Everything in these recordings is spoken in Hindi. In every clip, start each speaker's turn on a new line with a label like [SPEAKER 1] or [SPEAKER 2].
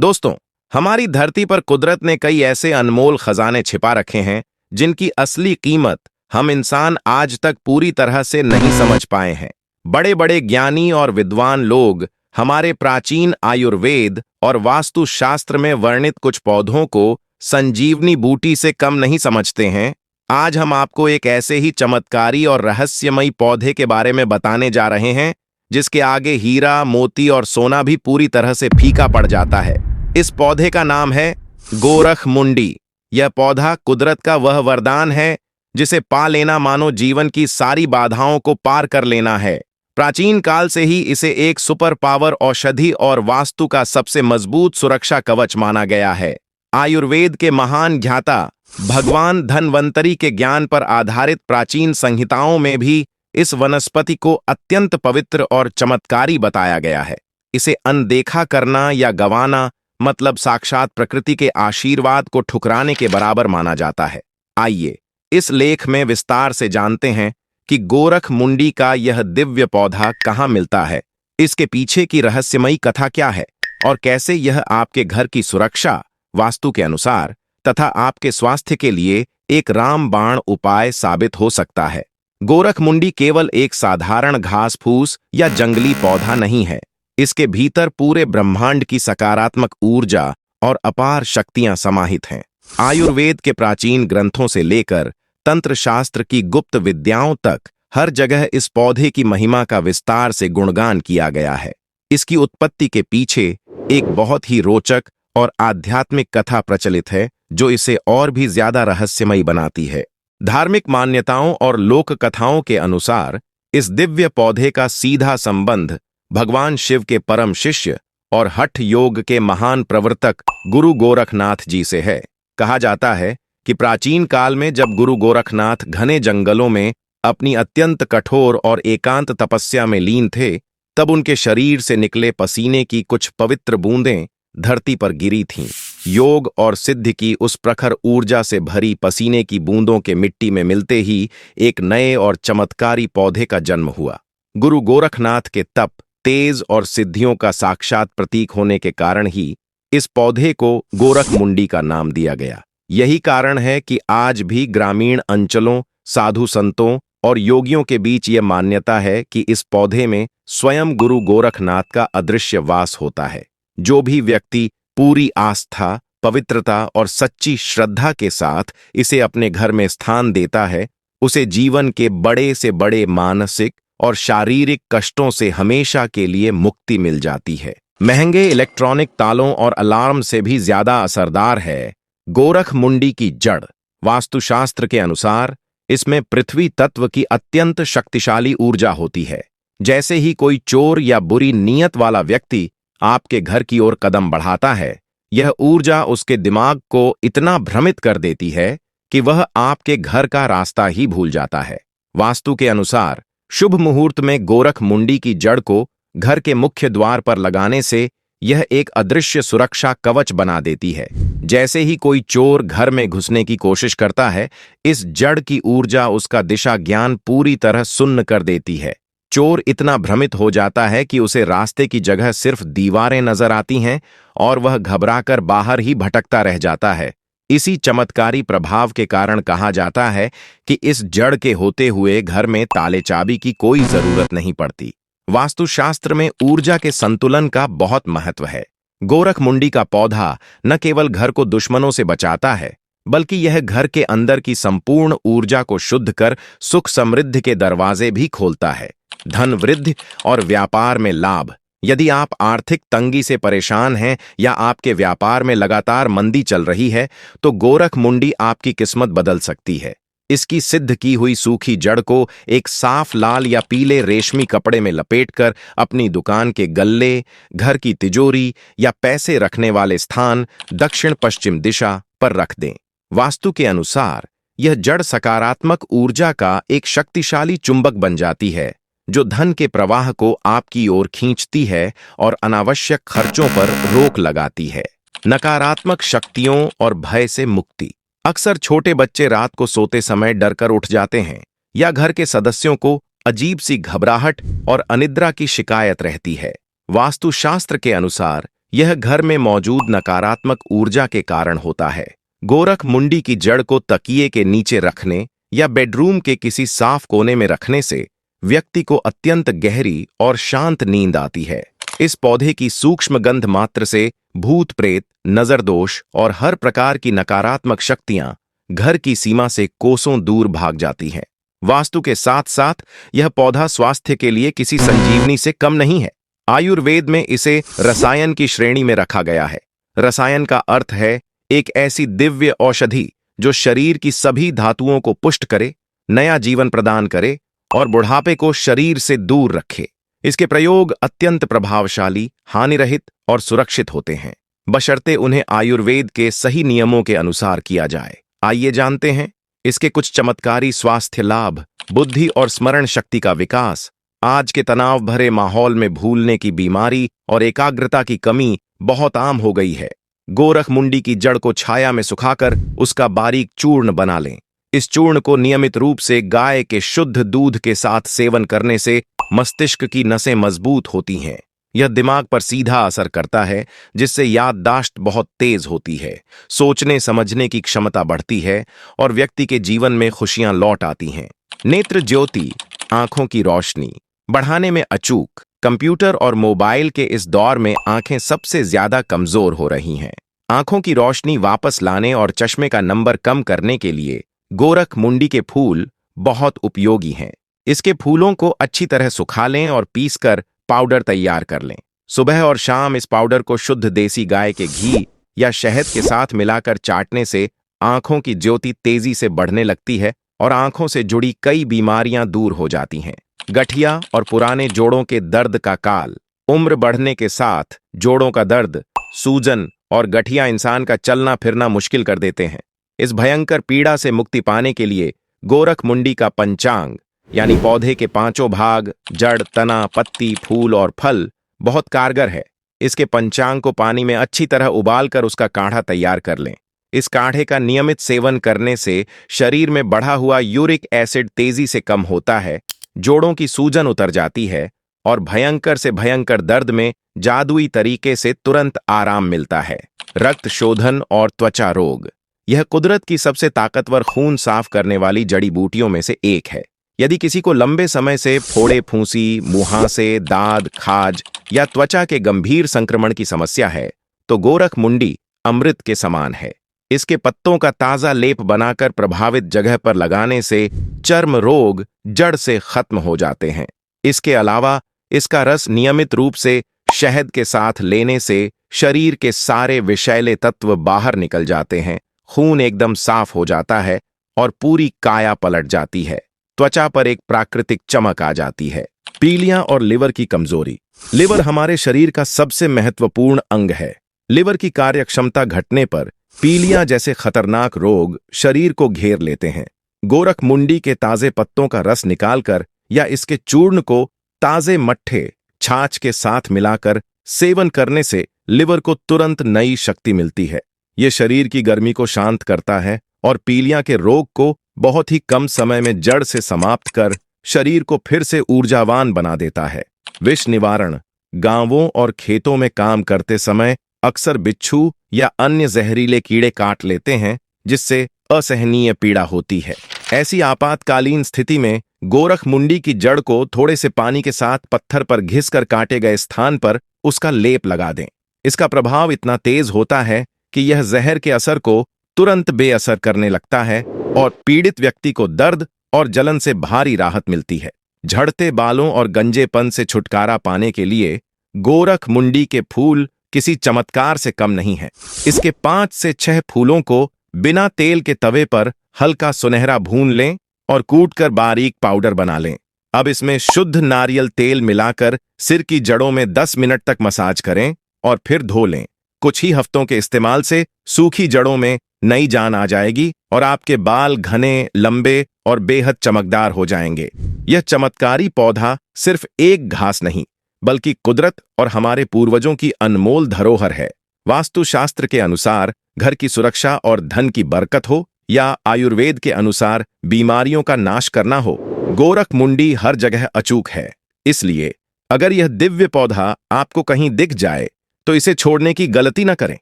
[SPEAKER 1] दोस्तों, हमारी धरती पर कुदरत ने कई ऐसे अनमोल खजाने छिपा रखे हैं जिनकी असली कीमत हम इंसान आज तक पूरी तरह से नहीं समझ पाए हैं। बड़े बड़े ज्ञानी और विद्वान लोग हमारे प्राचीन आयुर्वेद और वास्तुशास्त्र में वर्णित कुछ पौधों को संजीवनी बूटी से कम नहीं समझते हैं। आज हम आपको एक ऐसे ही चमत्कारी और रहस्यमयी पौधे के बारे में बताने जा रहे हैं जिसके आगे हीरा, मोती और सोना भी पूरी तरह से फीका पड़ जाता है। इस पौधे का नाम है गोरखमुंडी। यह पौधा कुदरत का वह वरदान है जिसे पा लेना मानो जीवन की सारी बाधाओं को पार कर लेना है। प्राचीन काल से ही इसे एक सुपर पावर औषधि और वास्तु का सबसे मजबूत सुरक्षा कवच माना गया है। आयुर्वेद के महान ज्ञाता भगवान धन्वंतरी के ज्ञान पर आधारित प्राचीन संहिताओं में भी इस वनस्पति को अत्यंत पवित्र और चमत्कारी बताया गया है। इसे अनदेखा करना या गंवाना मतलब साक्षात प्रकृति के आशीर्वाद को ठुकराने के बराबर माना जाता है। आइए इस लेख में विस्तार से जानते हैं कि गोरखमुंडी का यह दिव्य पौधा कहाँ मिलता है, इसके पीछे की रहस्यमयी कथा क्या है और कैसे यह आपके घर की सुरक्षा, वास्तु के अनुसार तथा आपके स्वास्थ्य के लिए एक रामबाण उपाय साबित हो सकता है। गोरखमुंडी केवल एक साधारण घास फूस या जंगली पौधा नहीं है। इसके भीतर पूरे ब्रह्मांड की सकारात्मक ऊर्जा और अपार शक्तियां समाहित हैं। आयुर्वेद के प्राचीन ग्रंथों से लेकर तंत्र शास्त्र की गुप्त विद्याओं तक हर जगह इस पौधे की महिमा का विस्तार से गुणगान किया गया है। इसकी उत्पत्ति के पीछे एक बहुत ही रोचक और आध्यात्मिक कथा प्रचलित है जो इसे और भी ज्यादा रहस्यमयी बनाती है। धार्मिक मान्यताओं और लोक कथाओं के अनुसार इस दिव्य पौधे का सीधा संबंध भगवान शिव के परम शिष्य और हठ योग के महान प्रवर्तक गुरु गोरखनाथ जी से है। कहा जाता है कि प्राचीन काल में जब गुरु गोरखनाथ घने जंगलों में अपनी अत्यंत कठोर और एकांत तपस्या में लीन थे, तब उनके शरीर से निकले पसीने की कुछ पवित्र बूंदें धरती पर गिरी थीं। योग और सिद्धि की उस प्रखर ऊर्जा से भरी पसीने की बूंदों के मिट्टी में मिलते ही एक नए और चमत्कारी पौधे का जन्म हुआ। गुरु गोरखनाथ के तप, तेज और सिद्धियों का साक्षात प्रतीक होने के कारण ही इस पौधे को गोरखमुंडी का नाम दिया गया। यही कारण है कि आज भी ग्रामीण अंचलों, साधु संतों और योगियों के बीच यह मान्यता है कि इस पौधे में स्वयं गुरु गोरखनाथ का अदृश्य वास होता है। जो भी व्यक्ति पूरी आस्था, पवित्रता और सच्ची श्रद्धा के साथ इसे अपने घर में स्थान देता है, उसे जीवन के बड़े से बड़े मानसिक और शारीरिक कष्टों से हमेशा के लिए मुक्ति मिल जाती है। महंगे इलेक्ट्रॉनिक तालों और अलार्म से भी ज्यादा असरदार है गोरखमुंडी की जड़। वास्तुशास्त्र के अनुसार इसमें पृथ्वी तत्व की अत्यंत शक्तिशाली ऊर्जा होती है। जैसे ही कोई चोर या बुरी नीयत वाला व्यक्ति आपके घर की ओर कदम बढ़ाता है, यह ऊर्जा उसके दिमाग को इतना भ्रमित कर देती है कि वह आपके घर का रास्ता ही भूल जाता है। वास्तु के अनुसार शुभ मुहूर्त में गोरखमुंडी की जड़ को घर के मुख्य द्वार पर लगाने से यह एक अदृश्य सुरक्षा कवच बना देती है। जैसे ही कोई चोर घर में घुसने की कोशिश करता है, इस जड़ की ऊर्जा उसका दिशा ज्ञान पूरी तरह सुन्न कर देती है। चोर इतना भ्रमित हो जाता है कि उसे रास्ते की जगह सिर्फ दीवारें नजर आती हैं और वह घबराकर बाहर ही भटकता रह जाता है। इसी चमत्कारी प्रभाव के कारण कहा जाता है कि इस जड़ के होते हुए घर में ताले चाबी की कोई जरूरत नहीं पड़ती। वास्तुशास्त्र में ऊर्जा के संतुलन का बहुत महत्व है। गोरखमुंडी का पौधा न केवल घर को दुश्मनों से बचाता है, बल्कि यह घर के अंदर की संपूर्ण ऊर्जा को शुद्ध कर सुख समृद्धि के दरवाजे भी खोलता है। धन वृद्धि और व्यापार में लाभ। यदि आप आर्थिक तंगी से परेशान हैं या आपके व्यापार में लगातार मंदी चल रही है, तो गोरखमुंडी आपकी किस्मत बदल सकती है। इसकी सिद्ध की हुई सूखी जड़ को एक साफ लाल या पीले रेशमी कपड़े में लपेटकर अपनी दुकान के गल्ले, घर की तिजोरी या पैसे रखने वाले स्थान दक्षिण पश्चिम दिशा पर रख दें। वास्तु के अनुसार यह जड़ सकारात्मक ऊर्जा का एक शक्तिशाली चुंबक बन जाती है जो धन के प्रवाह को आपकी ओर खींचती है और अनावश्यक खर्चों पर रोक लगाती है। नकारात्मक शक्तियों और भय से मुक्ति। अक्सर छोटे बच्चे रात को सोते समय डरकर उठ जाते हैं या घर के सदस्यों को अजीब सी घबराहट और अनिद्रा की शिकायत रहती है। वास्तुशास्त्र के अनुसार यह घर में मौजूद नकारात्मक ऊर्जा के कारण होता है। गोरख मुंडी की जड़ को तकिए के नीचे रखने या बेडरूम के किसी साफ कोने में रखने से व्यक्ति को अत्यंत गहरी और शांत नींद आती है। इस पौधे की सूक्ष्म गंध मात्र से भूत प्रेत, नजर दोष और हर प्रकार की नकारात्मक शक्तियां घर की सीमा से कोसों दूर भाग जाती हैं। वास्तु के साथ साथ यह पौधा स्वास्थ्य के लिए किसी संजीवनी से कम नहीं है। आयुर्वेद में इसे रसायन की श्रेणी में रखा गया है। रसायन का अर्थ है एक ऐसी दिव्य औषधि जो शरीर की सभी धातुओं को पुष्ट करे, नया जीवन प्रदान करे और बुढ़ापे को शरीर से दूर रखे। इसके प्रयोग अत्यंत प्रभावशाली, हानिरहित और सुरक्षित होते हैं, बशर्ते उन्हें आयुर्वेद के सही नियमों के अनुसार किया जाए। आइए जानते हैं इसके कुछ चमत्कारी स्वास्थ्य लाभ। बुद्धि और स्मरण शक्ति का विकास। आज के तनाव भरे माहौल में भूलने की बीमारी और एकाग्रता की कमी बहुत आम हो गई है। गोरख मुंडी की जड़ को छाया में सुखाकर उसका बारीक चूर्ण बना लें। इस चूर्ण को नियमित रूप से गाय के शुद्ध दूध के साथ सेवन करने से मस्तिष्क की नसें मजबूत होती हैं। यह दिमाग पर सीधा असर करता है, जिससे याददाश्त बहुत तेज होती है, सोचने समझने की क्षमता बढ़ती है और व्यक्ति के जीवन में खुशियां लौट आती हैं। नेत्र ज्योति, आंखों की रोशनी बढ़ाने में अचूक। कंप्यूटर और मोबाइल के इस दौर में आंखें सबसे ज्यादा कमजोर हो रही हैं। आंखों की रोशनी वापस लाने और चश्मे का नंबर कम करने के लिए गोरख मुंडी के फूल बहुत उपयोगी हैं। इसके फूलों को अच्छी तरह सुखा लें और पीसकर पाउडर तैयार कर लें। सुबह और शाम इस पाउडर को शुद्ध देसी गाय के घी या शहद के साथ मिलाकर चाटने से आंखों की ज्योति तेजी से बढ़ने लगती है और आंखों से जुड़ी कई बीमारियां दूर हो जाती हैं। गठिया और पुराने जोड़ों के दर्द का काल। उम्र बढ़ने के साथ जोड़ों का दर्द, सूजन और गठिया इंसान का चलना फिरना मुश्किल कर देते हैं। इस भयंकर पीड़ा से मुक्ति पाने के लिए गोरख मुंडी का पंचांग यानी पौधे के पांचों भाग, जड़, तना, पत्ती, फूल और फल बहुत कारगर है। इसके पंचांग को पानी में अच्छी तरह उबालकर उसका काढ़ा तैयार कर लें। इस काढ़े का नियमित सेवन करने से शरीर में बढ़ा हुआ यूरिक एसिड तेजी से कम होता है, जोड़ों की सूजन उतर जाती है और भयंकर से भयंकर दर्द में जादुई तरीके से तुरंत आराम मिलता है। रक्त शोधन और त्वचा रोग। यह कुदरत की सबसे ताकतवर खून साफ करने वाली जड़ी बूटियों में से एक है। यदि किसी को लंबे समय से फोड़े, फूंसी, मुहासे, दाद, खाज या त्वचा के गंभीर संक्रमण की समस्या है तो गोरख मुंडी अमृत के समान है। इसके पत्तों का ताजा लेप बनाकर प्रभावित जगह पर लगाने से चर्म रोग जड़ से खत्म हो जाते हैं। इसके अलावा इसका रस नियमित रूप से शहद के साथ लेने से शरीर के सारे विषैले तत्व बाहर निकल जाते हैं, खून एकदम साफ हो जाता है और पूरी काया पलट जाती है। त्वचा पर एक प्राकृतिक चमक आ जाती है। पीलियां और लिवर की कमजोरी। लिवर हमारे शरीर का सबसे महत्वपूर्ण अंग है। लिवर की कार्यक्षमता घटने पर पीलियां जैसे खतरनाक रोग शरीर को घेर लेते हैं। गोरख मुंडी के ताजे पत्तों का रस निकालकर या इसके चूर्ण को ताजे मट्ठे, छाछ के साथ मिलाकर सेवन करने से लिवर को तुरंत नई शक्ति मिलती है। यह शरीर की गर्मी को शांत करता है और पीलिया के रोग को बहुत ही कम समय में जड़ से समाप्त कर शरीर को फिर से ऊर्जावान बना देता है। विष निवारण। गांवों और खेतों में काम करते समय अक्सर बिच्छू या अन्य जहरीले कीड़े काट लेते हैं, जिससे असहनीय पीड़ा होती है। ऐसी आपातकालीन स्थिति में गोरख मुंडी की जड़ को थोड़े से पानी के साथ पत्थर पर घिसकर काटे गए स्थान पर उसका लेप लगा दें। इसका प्रभाव इतना तेज होता है कि यह जहर के असर को तुरंत बेअसर करने लगता है और पीड़ित व्यक्ति को दर्द और जलन से भारी राहत मिलती है। झड़ते बालों और गंजेपन से छुटकारा पाने के लिए गोरख मुंडी के फूल किसी चमत्कार से कम नहीं है। इसके 5 से 6 फूलों को बिना तेल के तवे पर हल्का सुनहरा भून लें और कूटकर बारीक पाउडर बना लें। अब इसमें शुद्ध नारियल तेल मिलाकर सिर की जड़ों में 10 मिनट तक मसाज करें और फिर धो लें। कुछ ही हफ्तों के इस्तेमाल से सूखी जड़ों में नई जान आ जाएगी और आपके बाल घने, लंबे और बेहद चमकदार हो जाएंगे। यह चमत्कारी पौधा सिर्फ एक घास नहीं, बल्कि कुदरत और हमारे पूर्वजों की अनमोल धरोहर है। वास्तुशास्त्र के अनुसार घर की सुरक्षा और धन की बरकत हो या आयुर्वेद के अनुसार बीमारियों का नाश करना हो, गोरख मुंडी हर जगह अचूक है। इसलिए अगर यह दिव्य पौधा आपको कहीं दिख जाए तो इसे छोड़ने की गलती न करें।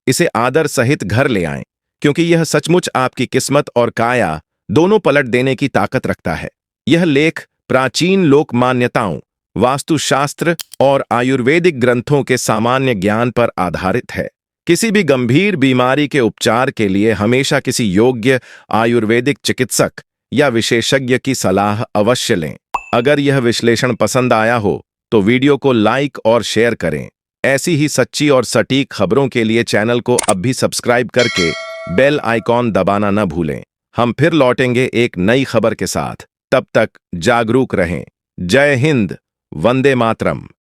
[SPEAKER 1] इसे आदर सहित घर ले आएं, क्योंकि यह सचमुच आपकी किस्मत और काया दोनों पलट देने की ताकत रखता है। यह लेख प्राचीन लोक मान्यताओं, वास्तुशास्त्र और आयुर्वेदिक ग्रंथों के सामान्य ज्ञान पर आधारित है। किसी भी गंभीर बीमारी के उपचार के लिए हमेशा किसी योग्य आयुर्वेदिक चिकित्सक या विशेषज्ञ की सलाह अवश्य लें। अगर यह विश्लेषण पसंद आया हो तो वीडियो को लाइक और शेयर करें। ऐसी ही सच्ची और सटीक खबरों के लिए चैनल को अब भी सब्सक्राइब करके बेल आइकॉन दबाना न भूलें। हम फिर लौटेंगे एक नई खबर के साथ। तब तक जागरूक रहें। जय हिंद, वंदे मातरम।